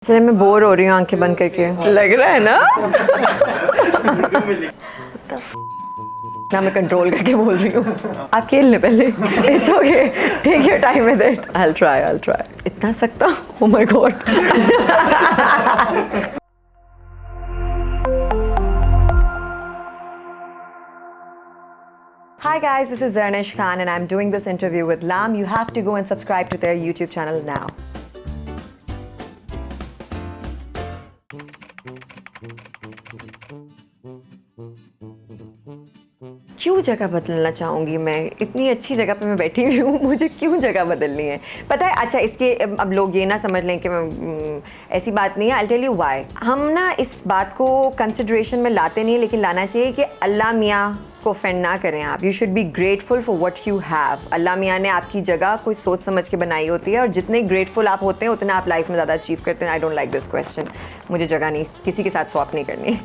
इसलिए मैं बोर हो रही हूँ आंखें बंद करके। लग रहा है ना? ना मैं कंट्रोल करके बोल रही हूँ। आप खेल ले पहले। It's okay, take your time with it. I will try. इतना सकता? Oh my god. Hi guys, this is Zarnish Khan and I'm doing this interview with Lam. You have to go and subscribe to their YouTube channel now. क्यों जगह बदलना चाहूँगी मैं? इतनी अच्छी जगह पे मैं बैठी हुई हूँ, मुझे क्यों जगह बदलनी है? पता है, अच्छा इसके अब लोग ये ना समझ लें कि मैं ऐसी बात नहीं है। I'll tell you why. हम ना इस बात को कंसिडरेशन में लाते नहीं, लेकिन लाना चाहिए कि अल्लाह मियाँ को ऑफेंड ना करें आप। You should be grateful for what you have. Allah मियाँ ने आपकी जगह कोई सोच समझ के बनाई होती है, और जितने ग्रेटफुल आप होते हैं उतना आप लाइफ में ज़्यादा अचीव करते हैं। I don't like this question. मुझे जगह नहीं किसी के साथ स्वैप नहीं करनी,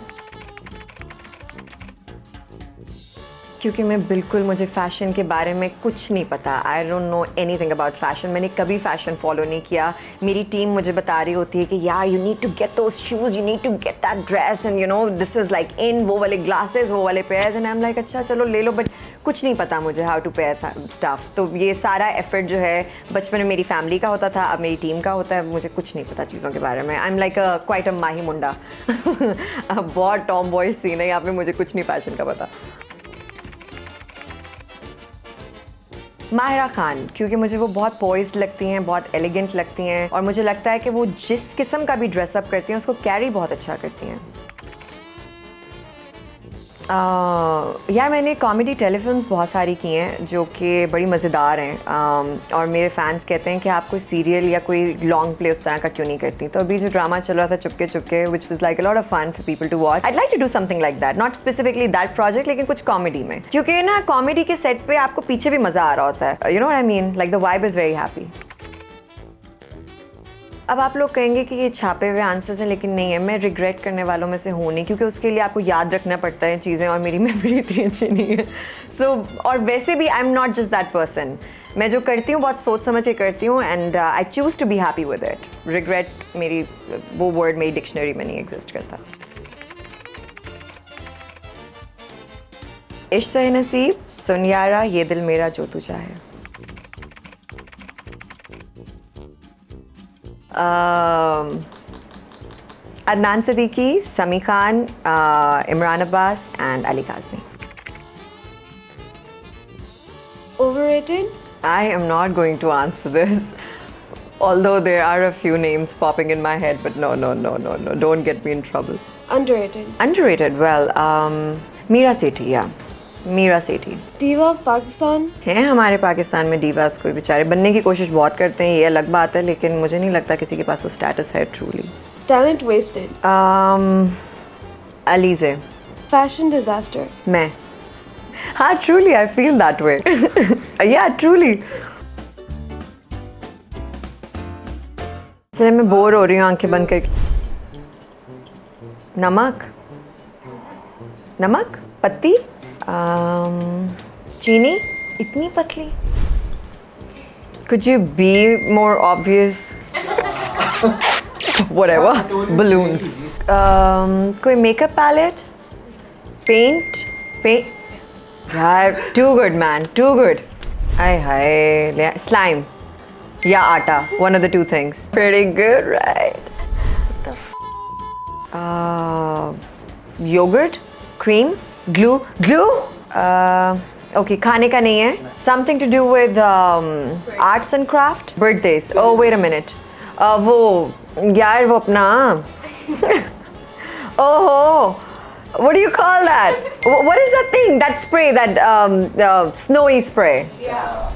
क्योंकि मुझे फ़ैशन के बारे में कुछ नहीं पता। आई don't know anything about fashion. मैंने कभी फ़ैशन फॉलो नहीं किया। मेरी टीम मुझे बता रही होती है कि यार you need to get those shoes, you need to get that dress, and you know this is like in, वो वाले ग्लासेस, वो वाले pairs, and I am like अच्छा चलो ले लो, बट कुछ नहीं पता मुझे हाउ टू पेयर स्टफ। तो ये सारा एफर्ट जो है बचपन में मेरी फैमिली का होता था, अब मेरी टीम का होता है। मुझे कुछ नहीं पता चीज़ों के बारे में। I am like quite a माही मुंडा। बहुत टॉम बॉयज सीन है यहाँ पे, मुझे कुछ नहीं फ़ैशन का पता। माहिरा खान, क्योंकि मुझे वो बहुत पॉइज्ड लगती हैं, बहुत एलिगेंट लगती हैं, और मुझे लगता है कि वो जिस किस्म का भी ड्रेसअप करती हैं उसको कैरी बहुत अच्छा करती हैं। यार मैंने कॉमेडी टेलीफिल्म्स बहुत सारी की हैं जो कि बड़ी मज़ेदार हैं, और मेरे फैंस कहते हैं कि आप कोई सीरियल या कोई लॉन्ग प्ले उस तरह का क्यों नहीं करती। तो अभी जो ड्रामा चल रहा था चुपके चुपके, which was like a lot of fun for people to watch, I like to do something like that, not specifically that project, लेकिन कुछ कॉमेडी में, क्योंकि ना कॉमेडी के सेट पे आपको पीछे भी मज़ा आ रहा होता है। You know I mean, like the vibe is very happy. अब आप लोग कहेंगे कि ये छापे हुए आंसर्स हैं, लेकिन नहीं है। मैं रिग्रेट करने वालों में से हूँ नहीं, क्योंकि उसके लिए आपको याद रखना पड़ता है चीज़ें, और मेरी मेमोरी इतनी अच्छी नहीं है। और वैसे भी I am not just that person. मैं जो करती हूँ बहुत सोच समझ के करती हूँ, and I choose to be happy with it. Regret मेरी वो वर्ड मेरी डिक्शनरी में नहीं एग्जिस्ट करता। इश्क़ है नसीब, सुन यारा, ये दिल मेरा जो तू चाहे। Adnan Siddiqui, Sami Khan, Imran Abbas, and Ali Kazmi. Overrated? I am not going to answer this, although there are a few names popping in my head, but no, don't get me in trouble. Underrated? Underrated? Well, Meera Sethi, yeah. Meera Sethi Diva of Pakistan? हैं हमारे पाकिस्तान में डीवास, कोई बेचारे बनने की कोशिश बहुत करते हैं, ये अलग बात है, लेकिन मुझे नहीं लगता किसी के पास वो स्टेटस है truly. Talent wasted? Alizeh. Fashion disaster? मैं, हाँ truly I feel that way. या ट्रूली। इसलिए मैं बोर हो रही हूँ आंखें बंद करके। नमक, पत्ती, चीनी, इतनी पतली। Could you be more obvious? Whatever. Balloons. कोई मेकअप पैलेट, पेंट। यार too good man, too good. हाय स्लाइम या आटा, one of the two things. Pretty good, right? Yogurt, cream, glue. Okay, खाने का नहीं है. Something to do with arts and craft. Birthdays. Oh, wait a minute. वो यार वो अपना oh, what do you call that? What is that thing? That spray, that snowy spray. Yeah.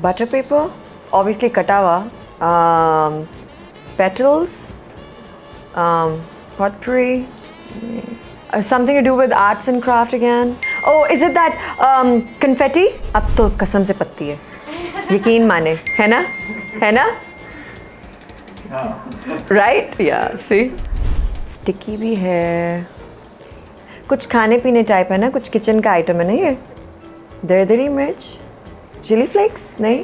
Butter paper, obviously katawa, petals, potpourri, something to do with arts and craft again. Oh, is it that confetti? अब तो कसम से पत्ती है, यकीन माने, है ना? Right? Yeah, see? स्टिकी भी है, कुछ खाने पीने टाइप है ना, कुछ किचन का आइटम है ना ये? दरदरी मिर्च, चिली फ्लेक्स नहीं?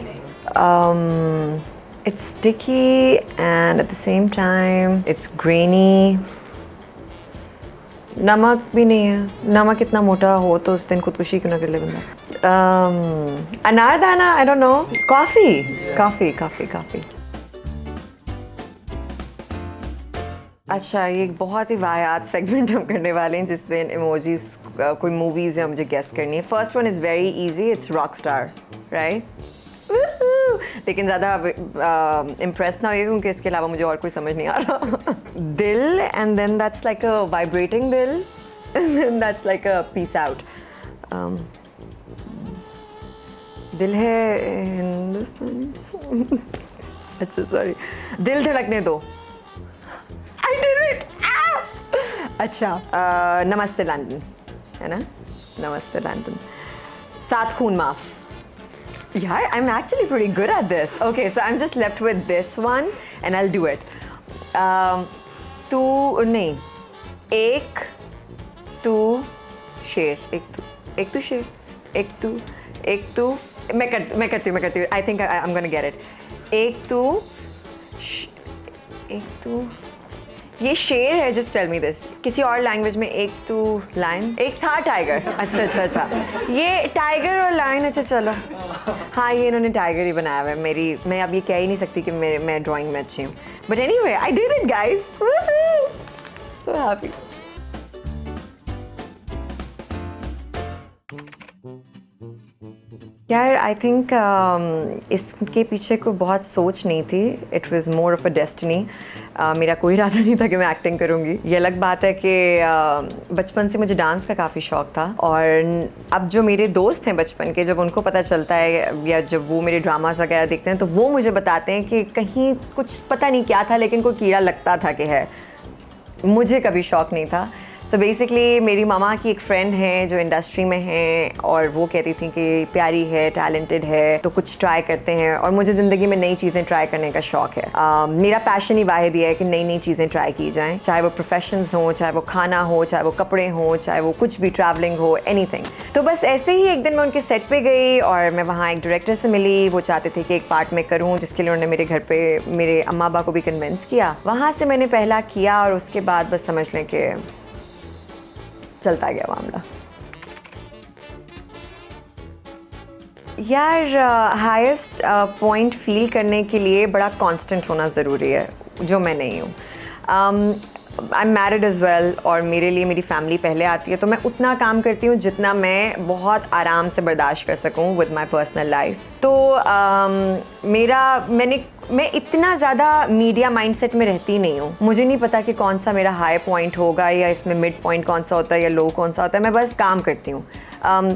It's sticky and at the same time it's granny. नमक भी नहीं है. नमक इतना मोटा हो तो उस दिन खुदकुशी क्यों ना कर ले बंदा. अनारदाना, आई डोंट नो. कॉफ़ी. अच्छा, ये एक बहुत ही वाहियात सेगमेंट हम करने वाले हैं जिसमें इमोजीज कोई मूवीज़ या मुझे गेस करनी है. First one is very easy, it's rock star, right? लेकिन ज़्यादा इम्प्रेस ना होइए क्योंकि इसके अलावा मुझे और कोई समझ नहीं आ रहा. दिल, and then that's like a vibrating दिल, and then that's like a peace out. दिल है हिंदुस्तान. अच्छा सॉरी, दिल धड़कने दो. I did it! अच्छा, नमस्ते लंदन है ना? नमस्ते लंदन. सात खून माफ. यार, I'm actually pretty good at this. Okay, so I'm just left with this one and I'll do it. तू नहीं, एक तू शेर, एक तू शेर, एक तू मैं करती हूँ. I think I'm gonna get it. एक तू ये शेर है. जस्ट टेल मी दिस किसी और लैंग्वेज में. एक तू लायन, एक था टाइगर. अच्छा, ये टाइगर और लायन. अच्छा चलो, हाँ ये इन्होंने टाइगर ही बनाया हुआ है. मैं अब ये कह ही नहीं सकती कि मैं ड्राइंग में अच्छी हूँ. But anyway, I did it guys. So happy. यार, आई थिंक इसके पीछे कोई बहुत सोच नहीं थी. It was more of a destiny. मेरा कोई इरादा नहीं था कि मैं एक्टिंग करूँगी. ये अलग बात है कि बचपन से मुझे डांस का काफ़ी शौक़ था. और अब जो मेरे दोस्त हैं बचपन के, जब उनको पता चलता है या जब वो मेरे ड्रामास वगैरह देखते हैं तो वो मुझे बताते हैं कि कहीं कुछ पता नहीं क्या था लेकिन कोई कीड़ा लगता था कि है. मुझे कभी शौक़ नहीं था. सो बेसिकली मेरी मामा की एक फ्रेंड है जो इंडस्ट्री में है और वो कहती थी कि प्यारी है, टैलेंटेड है, तो कुछ ट्राई करते हैं. और मुझे ज़िंदगी में नई चीज़ें ट्राई करने का शौक़ है. मेरा पैशन ही वाहिद ये है कि नई चीज़ें ट्राई की जाएँ, चाहे वो प्रोफेशंस हों, चाहे वो खाना हो, चाहे वो कपड़े हों, चाहे वो कुछ भी ट्रैवलिंग हो, एनीथिंग. तो बस ऐसे ही एक दिन मैं उनके सेट पे गई और मैं वहाँ एक डायरेक्टर से मिली. वो चाहते थे कि एक पार्ट में करूँ जिसके लिए उन्होंने मेरे घर पे मेरे अम्मा अब्बा को भी कन्विंस किया. वहाँ से मैंने पहला किया और उसके बाद बस समझ लें कि चलता गया मामला. यार, हाईएस्ट पॉइंट फील करने के लिए बड़ा कांस्टेंट होना ज़रूरी है, जो मैं नहीं हूँ. I am married as well और मेरे लिए मेरी फैमिली पहले आती है, तो मैं उतना काम करती हूँ जितना मैं बहुत आराम से बर्दाश्त कर सकूँ विद माई पर्सनल लाइफ. तो मैं इतना ज़्यादा मीडिया माइंडसेट में रहती नहीं हूँ. मुझे नहीं पता कि कौन सा मेरा हाई पॉइंट होगा या इसमें मिड पॉइंट कौन सा होता है या लो कौन सा होता है. मैं बस काम करती हूँ.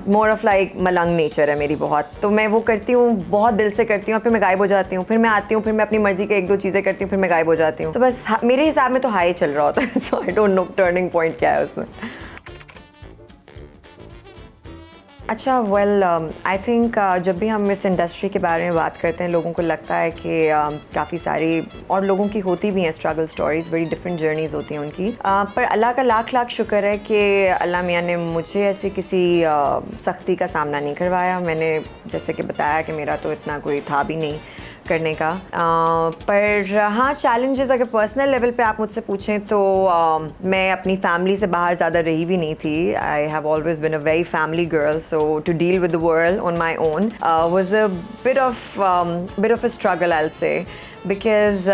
More of like Malang nature है मेरी बहुत. तो मैं वो करती हूँ, बहुत दिल से करती हूँ, फिर मैं गायब हो जाती हूँ. फिर मैं आती हूँ, फिर मैं अपनी मर्जी के एक दो चीज़ें करती हूँ, फिर मैं गायब हो जाती हूँ. तो बस मेरे हिसाब में तो हाई चल रहा होता है. So I don't know turning point क्या है उसमें. अच्छा, वेल आई थिंक जब भी हम इस इंडस्ट्री के बारे में बात करते हैं लोगों को लगता है कि काफ़ी सारी और लोगों की होती भी हैं स्ट्रगल स्टोरीज़, बड़ी डिफरेंट जर्नीज़ होती हैं उनकी. पर अल्लाह का लाख लाख शुक्र है कि अल्लाह मियाँ ने मुझे ऐसी किसी सख्ती का सामना नहीं करवाया. मैंने जैसे कि बताया कि मेरा तो इतना कोई था भी नहीं करने का. पर हाँ, चैलेंजेस अगर पर्सनल लेवल पे आप मुझसे पूछें तो मैं अपनी फैमिली से बाहर ज़्यादा रही भी नहीं थी. I have always been a very family girl, so to deal with the world on my own was a bit of a struggle I will say. Because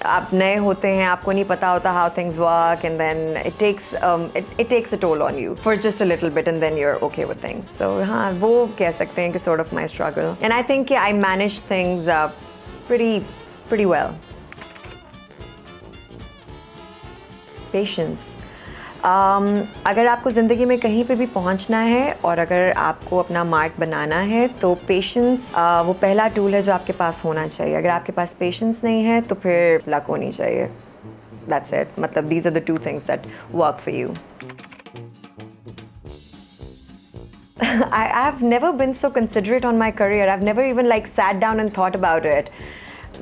आप नए होते हैं, आपको नहीं पता होता how things work, and then it takes a toll on you for just a little bit and then you are okay with things. So हाँ, वो कह सकते हैं कि sort of my struggle. And I think I manage things pretty well. Patience. अगर आपको ज़िंदगी में कहीं पे भी पहुंचना है और अगर आपको अपना मार्क बनाना है तो पेशेंस वो पहला टूल है जो आपके पास होना चाहिए. अगर आपके पास पेशेंस नहीं है तो फिर लक होनी चाहिए. That's it. मतलब these are the two things that work for you. I've never been so considerate on my career. I've never even like sat down and thought about it.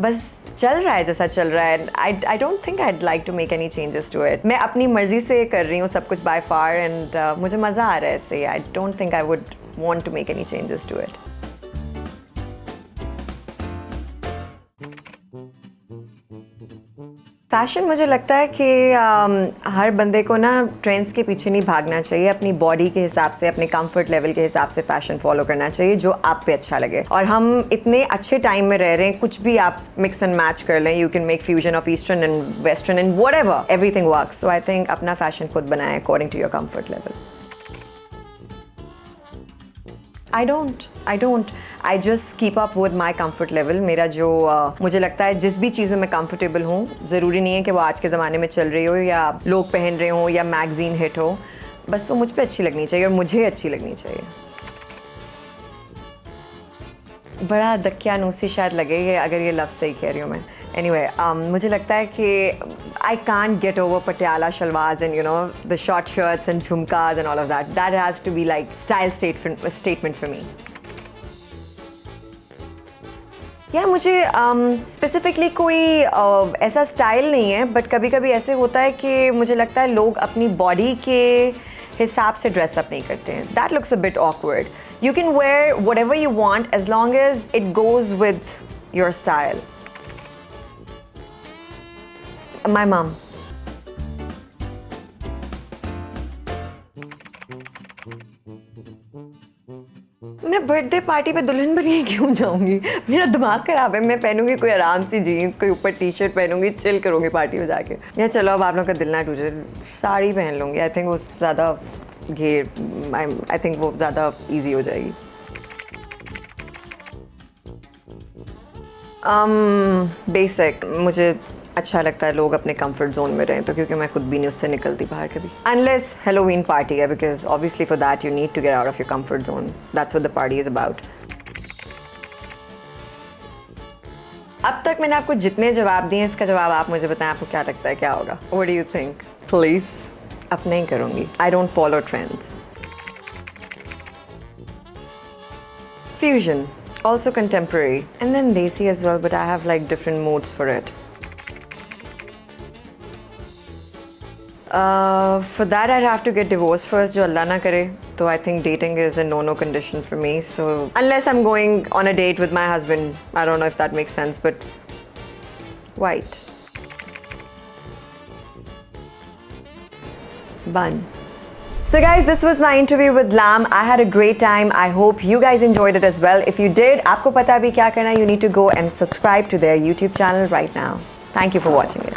बस चल रहा है जैसा चल रहा है. I don't think I'd like to make any changes to it. मैं अपनी मर्जी से कर रही हूँ सब कुछ by far and मुझे मज़ा आ रहा है इससे. I don't think I would want to make any changes to it. Fashion मुझे लगता है कि हर बंदे को ना ट्रेंड्स के पीछे नहीं भागना चाहिए. अपनी बॉडी के हिसाब से, अपने कंफर्ट लेवल के हिसाब से फैशन फॉलो करना चाहिए जो आप पे अच्छा लगे. और हम इतने अच्छे टाइम में रह रहे हैं, कुछ भी आप मिक्स एंड मैच कर लें. You can make fusion of eastern and western and whatever, everything works. So I think अपना फैशन खुद बनाएं according to your comfort level. I don't. I just keep up with my comfort level. मेरा जो मुझे लगता है जिस भी चीज़ में मैं कंफर्टेबल हूँ, ज़रूरी नहीं है कि वो आज के ज़माने में चल रही हो या लोग पहन रहे हो या मैगज़ीन हिट हो. बस वो मुझ पे अच्छी लगनी चाहिए और मुझे अच्छी लगनी चाहिए. बड़ा दक्यानूसी शायद लगेगा अगर ये लफ्ज़ सही कह रही हूँ मैं. Anyway, मुझे लगता है कि I can't get over Patiala shalwars and the short shirts and झुमकास and all of that. That has to be like style statement for me. यार मुझे स्पेसिफिकली कोई ऐसा स्टाइल नहीं है, बट कभी कभी ऐसे होता है कि मुझे लगता है लोग अपनी बॉडी के हिसाब से ड्रेसअप नहीं करते हैं. That looks a bit awkward. You can wear whatever you want as long as it goes with your style. My mom. मैं बर्थडे पार्टी पे दुल्हन बनी क्यों जाऊंगी? मेरा दिमाग खराब है. मैं पहनूंगी कोई आराम सी जीन्स, कोई ऊपर टी शर्ट पहनूंगी, चिल करूंगी पार्टी में जाके. या चलो अब आप लोग का दिल ना टूटे, साड़ी पहन लूंगी. आई थिंक वो ज़्यादा आई थिंक वो ज़्यादा ईजी हो जाएगी. बेसिक मुझे अच्छा लगता है लोग अपने कंफर्ट जोन में रहें, तो क्योंकि मैं खुद भी नहीं उससे निकलती बाहर कभी. अनलेस हैलोवीन पार्टी है, because obviously for that you need to get out of your comfort zone. That's what the party is about. अब तक मैंने आपको जितने जवाब दिए, इसका जवाब आप मुझे बताएं. आपको क्या लगता है क्या होगा? What do you think? Please. अपने ही करूँगी. I don't follow trends. Fusion, also contemporary, and then desi as well, but I have like different moods for it. For that I'd have to get divorced first, जो अल्लाह ना करे. So I think dating is a no condition for me. So unless I'm going on a date with my husband, I don't know if that makes sense, but white. Bun. So guys, this was my interview with Lam. I had a great time. I hope you guys enjoyed it as well. If you did, आपको पता भी क्या करना, you need to go and subscribe to their YouTube channel right now. Thank you for watching it.